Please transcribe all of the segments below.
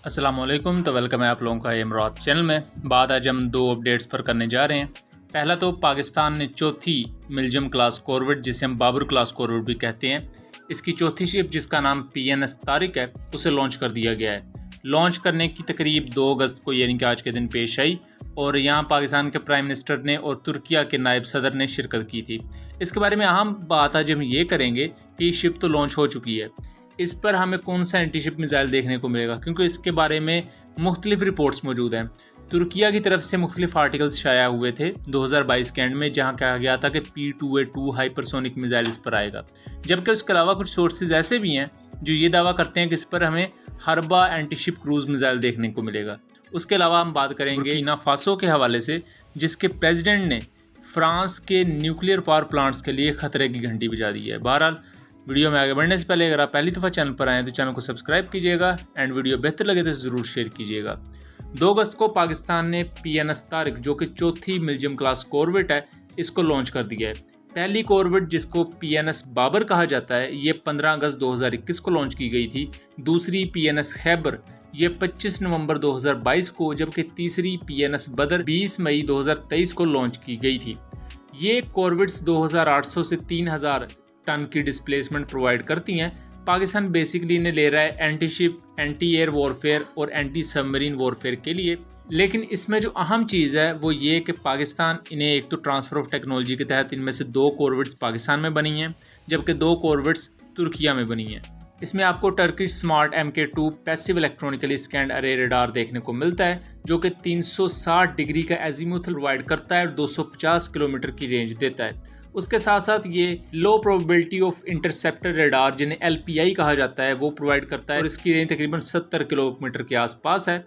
अस्सलाम वालेकुम। तो वेलकम है आप लोगों का इमरात चैनल में। बात आज हम दो अपडेट्स पर करने जा रहे हैं। पहला तो पाकिस्तान ने चौथी मिल्जियम क्लास कॉरवेट, जिसे हम बाबर क्लास कॉरवेट भी कहते हैं, इसकी चौथी शिप जिसका नाम PNS तारिक है, उसे लॉन्च कर दिया गया है। लॉन्च करने की तकरीब 2 अगस्त को यानी कि आज के दिन पेश आई और यहाँ पाकिस्तान के प्राइम मिनिस्टर ने और तुर्किया के नायब सदर ने शिरकत की थी। इसके बारे में अहम बात आज हम ये करेंगे कि शिप तो लॉन्च हो चुकी है, इस पर हमें कौन सा एंटी शिप मिसाइल देखने को मिलेगा, क्योंकि इसके बारे में मुख्तलिफ रिपोर्ट्स मौजूद हैं। तुर्किया की तरफ से मुख्तलिफ आर्टिकल्स शाया हुए थे 2022 के एंड में, जहां कहा गया था कि P2A2 हाइपरसोनिक मिसाइल इस पर आएगा, जबकि उसके अलावा कुछ सोर्सेज ऐसे भी हैं जो ये दावा करते हैं कि इस पर हमें हर्बा एंटी शिप क्रूज मिसाइल देखने को मिलेगा। उसके अलावा हम बात करेंगे बुर्किना फासो के हवाले से, जिसके प्रेसिडेंट ने फ्रांस के न्यूक्लियर पावर प्लांट्स के लिए खतरे की घंटी बजा दी है। बहरहाल वीडियो में आगे बढ़ने से पहले अगर आप पहली दफ़ा चैनल पर आएँ तो चैनल को सब्सक्राइब कीजिएगा एंड वीडियो बेहतर लगे तो ज़रूर शेयर कीजिएगा। 2 अगस्त को पाकिस्तान ने PNS तारिक, जो कि चौथी मिल्जियम क्लास कॉरवेट है, इसको लॉन्च कर दिया है। पहली कॉरवेट जिसको PNS बाबर कहा जाता है, ये 15 अगस्त 2021 को लॉन्च की गई थी। दूसरी PNS खैबर ये 25 नवंबर 2022 को, जबकि तीसरी PNS बदर 20 मई 2023 को लॉन्च की गई थी। ये कॉरवेट्स 2800 से 3000 टन की डिस्प्लेसमेंट प्रोवाइड करती हैं। पाकिस्तान बेसिकली इन्हें ले रहा है anti ship, anti air warfare और एंटी सबमरीन वॉरफेयर के लिए। लेकिन इसमें जो अहम चीज़ है वो ये कि पाकिस्तान इन्हें एक तो ट्रांसफ़र ऑफ टेक्नोलॉजी के तहत इनमें से 2 कॉरवेट्स पाकिस्तान में बनी हैं, जबकि 2 कॉरवेट्स तुर्किया में बनी हैं। इसमें आपको Turkish smart MK2 passive electronically scanned अरे रडार देखने को मिलता है, जो कि 360 डिग्री का एजीमुथल प्रोवाइड करता है और 250 किलोमीटर की रेंज देता है। उसके साथ साथ ये लो प्रोबेबिलिटी ऑफ इंटरसेप्टर रडार, जिन्हें LPI कहा जाता है, वो प्रोवाइड करता है और इसकी रेंज तकरीबन 70 किलोमीटर के आसपास है।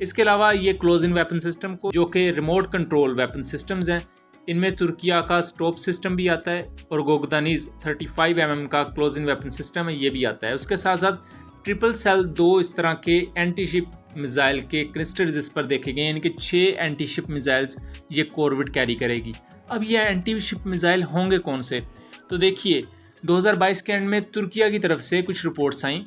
इसके अलावा ये क्लोज इन वेपन सिस्टम को, जो कि रिमोट कंट्रोल वेपन सिस्टम्स हैं, इनमें तुर्किया का स्टॉप सिस्टम भी आता है और गोगदानीज 35mm का क्लोज इन वेपन सिस्टम है, ये भी आता है। उसके साथ साथ ट्रिपल सेल 2 इस तरह के एंटी शिप मिसाइल के क्रिस्टल्स इस पर देखे गए, यानी कि 6 एंटी शिप मिसाइल्स ये कॉरवेट कैरी करेगी। अब ये एंटी शिप मिसाइल होंगे कौन से? तो देखिए 2022 के एंड में तुर्किया की तरफ से कुछ रिपोर्ट्स आई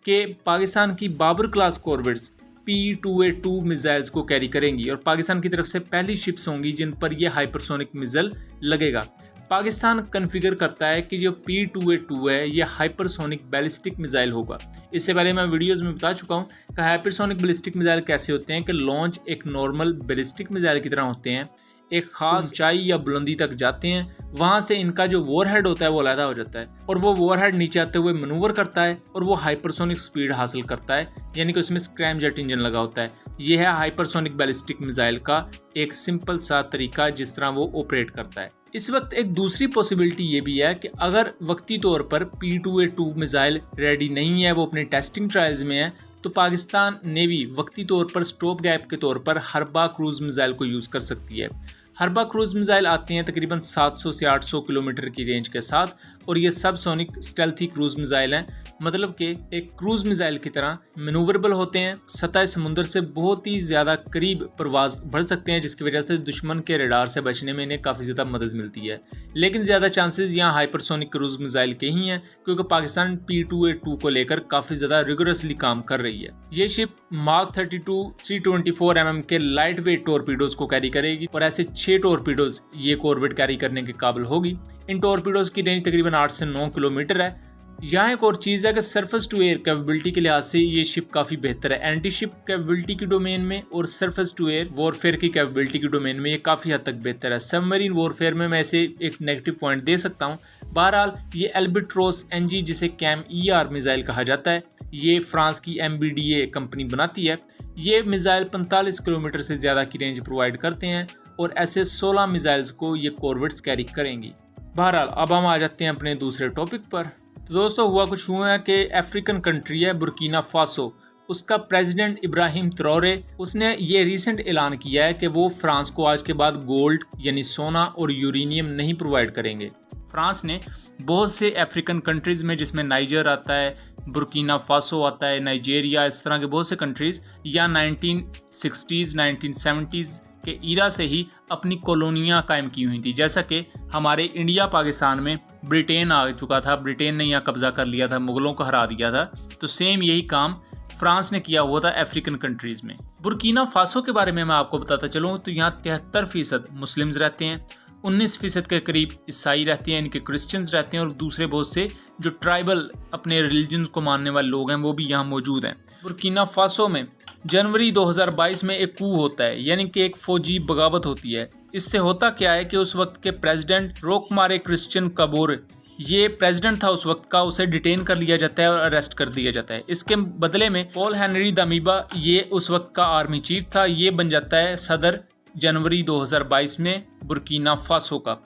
कि पाकिस्तान की बाबर क्लास कॉरवेट्स P2A2 मिसाइल्स को कैरी करेंगी और पाकिस्तान की तरफ से पहली शिप्स होंगी जिन पर यह हाइपरसोनिक मिसाइल लगेगा। पाकिस्तान कन्फिगर करता है कि जो P2A2 है यह हाइपरसोनिक बैलिस्टिक मिसाइल होगा। इससे पहले मैं वीडियोज़ में बता चुका हूँ कि हाइपरसोनिक बैलिस्टिक मिसाइल कैसे होते हैं, कि लॉन्च एक नॉर्मल बैलिस्टिक मिसाइल की तरह होते हैं, एक खास ऊंचाई या बुलंदी तक जाते हैं, वहां से इनका जो वॉरहेड होता है वो अलग हो जाता है और वो वॉरहेड नीचे आते हुए मनूवर करता है और वो हाइपरसोनिक स्पीड हासिल करता है, यानी कि उसमें स्क्रैम जेट इंजन लगा होता है। यह है हाइपरसोनिक बैलिस्टिक मिसाइल का एक सिंपल सा तरीका जिस तरह वो ऑपरेट करता है। इस वक्त एक दूसरी पॉसिबिलिटी ये भी है कि अगर वक्ती तौर पर P2A2 मिसाइल रेडी नहीं है, वो अपने टेस्टिंग ट्रायल्स में है, तो पाकिस्तान नेवी वक्ती तौर पर स्टॉप गैप के तौर पर हर्बा क्रूज मिसाइल को यूज़ कर सकती है। हर्बा क्रूज मिसाइल आते हैं तकरीबन 700 से 800 किलोमीटर की रेंज के साथ और ये सब सोनिक स्टेल्थी क्रूज मिसाइल हैं, मतलब कि एक क्रूज मिसाइल की तरह मैनूवरेबल होते हैं, सतह समुंदर से बहुत ही ज़्यादा करीब परवाज बढ़ सकते हैं, जिसकी वजह से दुश्मन के रडार से बचने में इन्हें काफ़ी ज़्यादा मदद मिलती है। लेकिन ज़्यादा चांसेस यहाँ हाइपरसोनिक क्रूज मिसाइल के ही हैं, क्योंकि पाकिस्तान P2A2 को लेकर काफ़ी ज़्यादा रिगोरसली काम कर रही है। ये शिप मार्क 32 324mm के लाइट वेट टॉर्पीडोज को कैरी करेगी और ऐसे 6 टॉर्पीडोज ये कॉरवेट कैरी करने के काबिल होगी। इन टॉर्पीडोज की रेंज तकरीबन 8 से 9 किलोमीटर है। यहाँ एक और चीज़ है कि सरफेस टू एयर कैपेबिलिटी के लिहाज से ये शिप काफ़ी बेहतर है। एंटी शिप कैपेबिलिटी की डोमेन में और सरफेस टू एयर वॉरफेयर की कैपेबिलिटी की डोमेन में ये काफ़ी हद तक बेहतर है। सबमरीन वॉरफेयर में मैं इसे एक नेगेटिव पॉइंट दे सकता हूँ। बहरहाल ये एल्बिट्रोस NG, जिसे कैम ER मिसाइल कहा जाता है, ये फ्रांस की MBDA कंपनी बनाती है। ये मिसाइल 45 किलोमीटर से ज़्यादा की रेंज प्रोवाइड करते हैं और ऐसे 16 मिसाइल्स को ये कॉरवेट्स कैरी करेंगी। बहरहाल अब हम आ जाते हैं अपने दूसरे टॉपिक पर। तो दोस्तों हुआ है कि अफ्रीकन कंट्री है बुर्किना फासो, उसका प्रेसिडेंट इब्राहिम ट्रौरे, उसने ये रिसेंट ऐलान किया है कि वो फ्रांस को आज के बाद गोल्ड यानी सोना और यूरेनियम नहीं प्रोवाइड करेंगे। फ्रांस ने बहुत से अफ्रीकन कंट्रीज़ में, जिसमें नाइजर आता है, बुर्किना फासो आता है, नाइजेरिया, इस तरह के बहुत से कंट्रीज़ या 1960s 1970s के ईरा से ही अपनी कॉलोनियाँ कायम की हुई थी। जैसा कि हमारे इंडिया पाकिस्तान में ब्रिटेन आ चुका था, ब्रिटेन ने यहाँ कब्ज़ा कर लिया था, मुग़लों को हरा दिया था, तो सेम यही काम फ्रांस ने किया हुआ था अफ्रीकन कंट्रीज़ में। बुर्किना फासो के बारे में मैं आपको बताता चलूँ तो यहाँ 73% मुस्लिम्स रहते हैं, 19% के करीब ईसाई रहते हैं, इनके क्रिश्चियंस रहते हैं और दूसरे बहुत से जो ट्राइबल अपने रिलीजन को मानने वाले लोग हैं वो भी यहाँ मौजूद हैं। बुर्किना फासो में जनवरी 2022 में एक कू होता है, यानी कि एक फौजी बगावत होती है। इससे होता क्या है कि उस वक्त के प्रेसिडेंट रोकमारे क्रिश्चियन कबोर, ये प्रेसिडेंट था उस वक्त का, उसे डिटेन कर लिया जाता है और अरेस्ट कर दिया जाता है। इसके बदले में पॉल हेनरी दामीबा, ये उस वक्त का आर्मी चीफ था, ये बन जाता है सदर जनवरी 2022 में बुर्किना फासो का।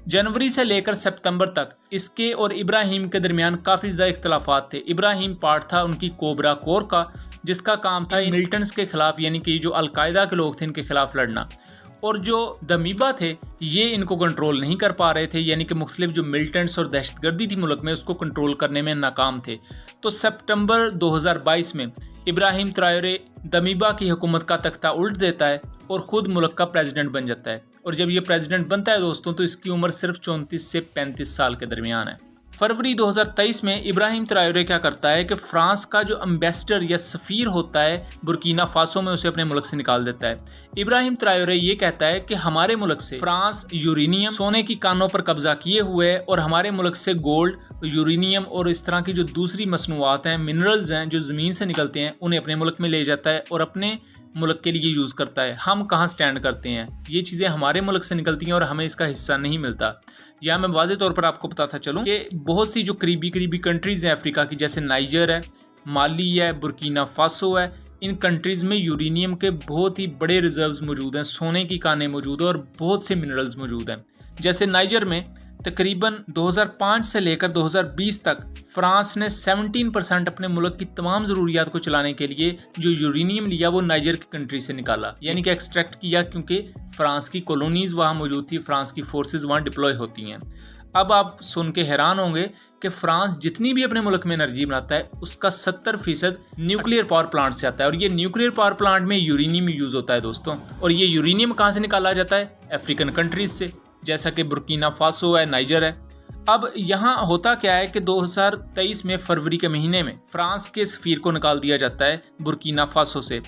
जनवरी से लेकर सितंबर तक इसके और इब्राहिम के दरमियान काफ़ी ज़्यादा इख्तलाफात थे। इब्राहिम पार्ट था उनकी कोबरा कोर का, जिसका काम था मिलिटेंट्स के खिलाफ, यानी कि जो अलकायदा के लोग थे इनके खिलाफ लड़ना। और जो दमीबा थे ये इनको कंट्रोल नहीं कर पा रहे थे, यानी कि मुख्तलिफ जो मिलिटेंट्स और दहशतगर्दी थी मुल्क में उसको कंट्रोल करने में नाकाम थे। तो सितंबर 2022 में इब्राहिम ट्रायोरे दमीबा की हुकूमत का तख्ता उल्ट देता है और ख़ुद मुल्क का प्रेसिडेंट बन जाता है। और जब ये प्रेसिडेंट बनता है दोस्तों तो इसकी उम्र सिर्फ 34 से 35 साल के दरमियान है। फरवरी 2023 में इब्राहिम ट्रायोरे क्या करता है कि फ्रांस का जो एम्बेसडर या सफ़ीर होता है बुर्किना फासो में, उसे अपने मुल्क से निकाल देता है। इब्राहिम ट्रायोरे ये कहता है कि हमारे मुल्क से फ्रांस यूरेनियम, सोने की कानों पर कब्जा किए हुए है और हमारे मुल्क से गोल्ड, यूरेनियम और इस तरह की जो दूसरी मसनूआत हैं, मिनरल्स हैं जो ज़मीन से निकलते हैं, उन्हें अपने मुल्क में ले जाता है और अपने मुल्क के लिए यूज़ करता है। हम कहाँ स्टैंड करते हैं, ये चीज़ें हमारे मुल्क से निकलती हैं और हमें इसका हिस्सा नहीं मिलता। या मैं वाज़े तौर पर आपको बताता चलूँ कि बहुत सी जो करीबी कंट्रीज़ हैं अफ्रीका की, जैसे नाइजर है, माली है, बुर्किना फासो है, इन कंट्रीज़ में यूरेनियम के बहुत ही बड़े रिजर्व्स मौजूद हैं, सोने की कानें मौजूद हैं और बहुत से मिनरल्स मौजूद हैं। जैसे नाइजर में तकरीबन 2005 से लेकर 2020 तक फ्रांस ने 17% अपने मुल्क की तमाम ज़रूरियात को चलाने के लिए जो यूरेनियम लिया वो नाइजर की कंट्री से निकाला, यानी कि एक्सट्रैक्ट किया, क्योंकि फ्रांस की कॉलोनीज़ वहाँ मौजूद थी, फ्रांस की फोर्सेस वहाँ डिप्लॉय होती हैं। अब आप सुन के हैरान होंगे कि फ्रांस जितनी भी अपने मुल्क में एनर्जी बनाता है उसका 70% न्यूक्लियर पावर प्लांट से आता है और ये न्यूक्लियर पावर प्लांट में यूरेनियम यूज़ होता है दोस्तों। और ये यूरेनियम कहाँ से निकाला जाता है? अफ्रीकन कंट्रीज़ से, जैसा कि बुर्किना फासो है, नाइजर है। अब यहाँ होता क्या है कि 2023 में फरवरी के महीने में फ्रांस के सफ़ीर को निकाल दिया जाता है बुर्किना फासो से।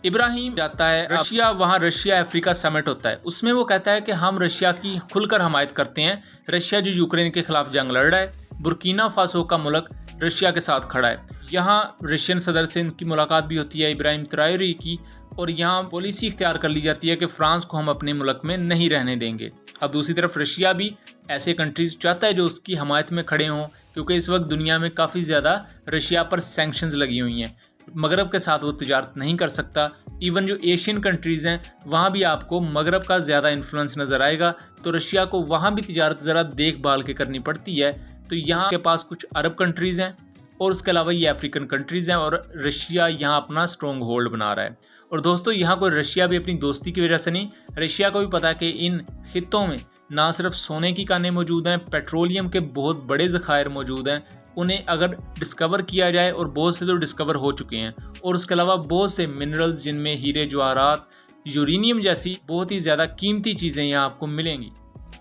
इब्राहिम जाता है रशिया, वहाँ रशिया अफ्रीका समिट होता है, उसमें वो कहता है कि हम रशिया की खुलकर हमायत करते हैं। रशिया जो यूक्रेन के खिलाफ जंग लड़ रहा है, बुर्किना फासो का मुल्क रशिया के साथ खड़ा है। यहाँ रशियन सदर से इनकी मुलाकात भी होती है इब्राहिम ट्रायोरे की, और यहाँ पॉलिसी इख्तियार कर ली जाती है कि फ्रांस को हम अपने मुल्क में नहीं रहने देंगे। अब दूसरी तरफ रशिया भी ऐसे कंट्रीज़ चाहता है जो उसकी हमायत में खड़े हों, क्योंकि इस वक्त दुनिया में काफ़ी ज़्यादा रशिया पर सैंक्शंस लगी हुई हैं। मगरब के साथ वो तिजारत नहीं कर सकता। इवन जो एशियन कंट्रीज़ हैं वहाँ भी आपको मगरब का ज़्यादा इन्फ्लुएंस नज़र आएगा, तो रशिया को वहाँ भी तिजारत ज़रा देखभाल के करनी पड़ती है। तो यहाँ के पास कुछ अरब कंट्रीज़ हैं और उसके अलावा ये अफ्रीकन कंट्रीज़ हैं और रशिया यहाँ अपना स्ट्रॉन्ग होल्ड बना रहा है। और दोस्तों यहाँ कोई रशिया भी अपनी दोस्ती की वजह से नहीं, रशिया को भी पता है कि इन खित्तों में ना सिर्फ सोने की कानें मौजूद हैं, पेट्रोलियम के बहुत बड़े ज़खायर मौजूद हैं, उन्हें अगर डिस्कवर किया जाए, और बहुत से तो डिस्कवर हो चुके हैं, और उसके अलावा बहुत से मिनरल्स जिनमें हीरे जवाहरात, यूरेनियम जैसी बहुत ही ज़्यादा कीमती चीज़ें यहाँ आपको मिलेंगी।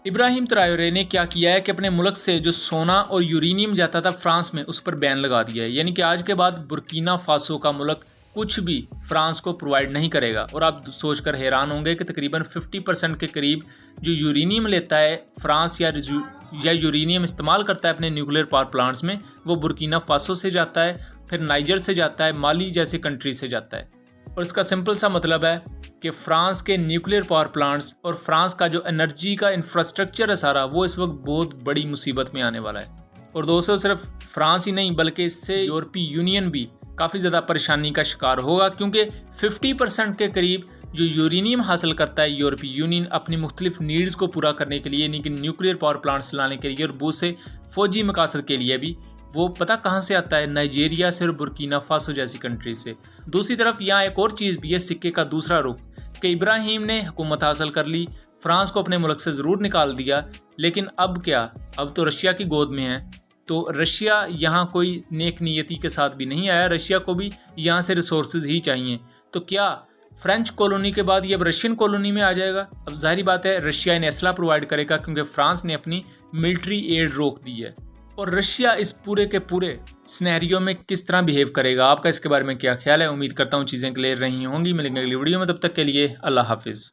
इब्राहिम ट्रायोरे ने क्या किया है कि अपने मुल्क से जो सोना और यूरेनियम जाता था फ्रांस में, उस पर बैन लगा दिया है। यानी कि आज के बाद बुर्किना फासो का मुल्क कुछ भी फ्रांस को प्रोवाइड नहीं करेगा। और आप सोचकर हैरान होंगे कि तकरीबन 50% के करीब जो यूरेनियम लेता है फ्रांस या यूरेनियम इस्तेमाल करता है अपने न्यूक्लियर पावर प्लांट्स में, वो बुर्किना फासो से जाता है, फिर नाइजर से जाता है, माली जैसे कंट्री से जाता है। और इसका सिंपल सा मतलब है कि फ्रांस के न्यूक्लियर पावर प्लांट्स और फ्रांस का जो एनर्जी का इंफ्रास्ट्रक्चर है सारा, वो इस वक्त बहुत बड़ी मुसीबत में आने वाला है। और दोस्तों सिर्फ फ्रांस ही नहीं बल्कि इससे यूरोपीय यूनियन भी काफ़ी ज़्यादा परेशानी का शिकार होगा, क्योंकि 50% के करीब जो यूरेनियम हासिल करता है यूरोपीय यूनियन अपनी मुख्तलिफ नीड्स को पूरा करने के लिए, यानी कि न्यूक्लियर पावर प्लांट्स लाने के लिए और बहुत से फ़ौजी मकासद के लिए भी, वो पता कहाँ से आता है? नाइजीरिया से और बुर्किना फासो जैसी कंट्री से। दूसरी तरफ यहाँ एक और चीज़ भी है, सिक्के का दूसरा रुख, कि इब्राहिम ने हुकूमत हासिल कर ली, फ्रांस को अपने मुल्क से ज़रूर निकाल दिया, लेकिन अब क्या? अब तो रशिया की गोद में है। तो रशिया यहाँ कोई नेक नीयती के साथ भी नहीं आया, रशिया को भी यहाँ से रिसोर्सेज ही चाहिए। तो क्या फ्रेंच कॉलोनी के बाद ये अब रशियन कॉलोनी में आ जाएगा? अब जाहिर बात है रशिया इन्हें असला प्रोवाइड करेगा, क्योंकि फ्रांस ने अपनी मिलिट्री एड रोक दी है। और रशिया इस पूरे के पूरे सिनेरियो में किस तरह बिहेव करेगा, आपका इसके बारे में क्या ख्याल है। उम्मीद करता हूँ चीज़ें क्लियर रही होंगी। मिलेंगे अगली वीडियो में, तब तक के लिए अल्लाह हाफिज़।